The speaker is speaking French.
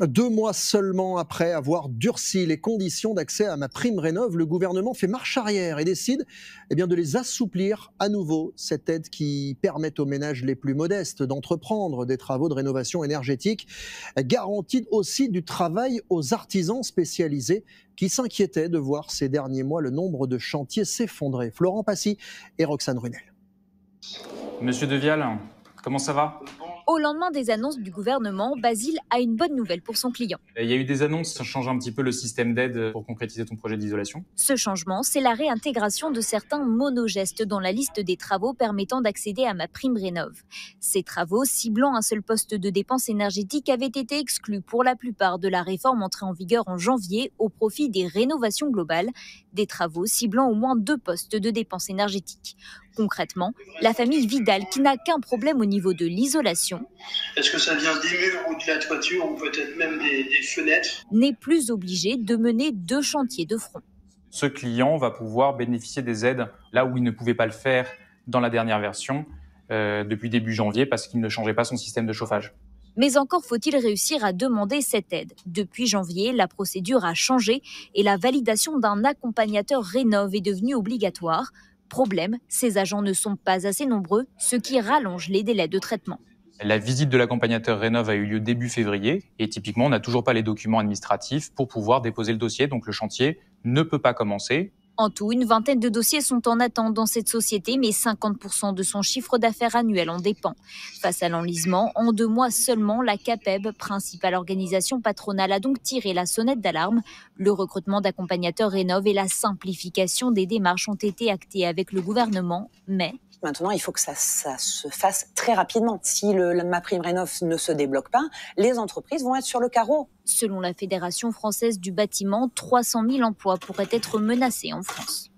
2 mois seulement après avoir durci les conditions d'accès à MaPrimeRénov', le gouvernement fait marche arrière et décide de les assouplir à nouveau. Cette aide qui permet aux ménages les plus modestes d'entreprendre des travaux de rénovation énergétique garantit aussi du travail aux artisans spécialisés qui s'inquiétaient de voir ces derniers mois le nombre de chantiers s'effondrer. Florent Passy et Roxane Runel. Monsieur Devial, comment ça va ? Au lendemain des annonces du gouvernement, Basile a une bonne nouvelle pour son client. Il y a eu des annonces, ça change un petit peu le système d'aide pour concrétiser ton projet d'isolation. Ce changement, c'est la réintégration de certains monogestes dans la liste des travaux permettant d'accéder à MaPrimeRénov'. Ces travaux, ciblant un seul poste de dépenses énergétiques, avaient été exclus pour la plupart de la réforme entrée en vigueur en janvier au profit des rénovations globales, des travaux ciblant au moins 2 postes de dépenses énergétiques. Concrètement, la famille Vidal, qui n'a qu'un problème au niveau de l'isolation, est-ce que ça vient des murs ou de la toiture ou peut-être même des fenêtres, n'est plus obligée de mener 2 chantiers de front. Ce client va pouvoir bénéficier des aides là où il ne pouvait pas le faire dans la dernière version depuis début janvier parce qu'il ne changeait pas son système de chauffage. Mais encore faut-il réussir à demander cette aide. Depuis janvier, la procédure a changé et la validation d'un accompagnateur Rénov' est devenue obligatoire. Problème, ces agents ne sont pas assez nombreux, ce qui rallonge les délais de traitement. La visite de l'accompagnateur Rénov' a eu lieu début février et typiquement, on n'a toujours pas les documents administratifs pour pouvoir déposer le dossier, donc le chantier ne peut pas commencer. En tout, une vingtaine de dossiers sont en attente dans cette société, mais 50% de son chiffre d'affaires annuel en dépend. Face à l'enlisement, en 2 mois seulement, la CAPEB, principale organisation patronale, a donc tiré la sonnette d'alarme. Le recrutement d'accompagnateurs Rénov' et la simplification des démarches ont été actés avec le gouvernement, mais... Maintenant, il faut que ça se fasse très rapidement. Si le MaPrimeRénov' ne se débloque pas, les entreprises vont être sur le carreau. Selon la Fédération française du bâtiment, 300 000 emplois pourraient être menacés en France.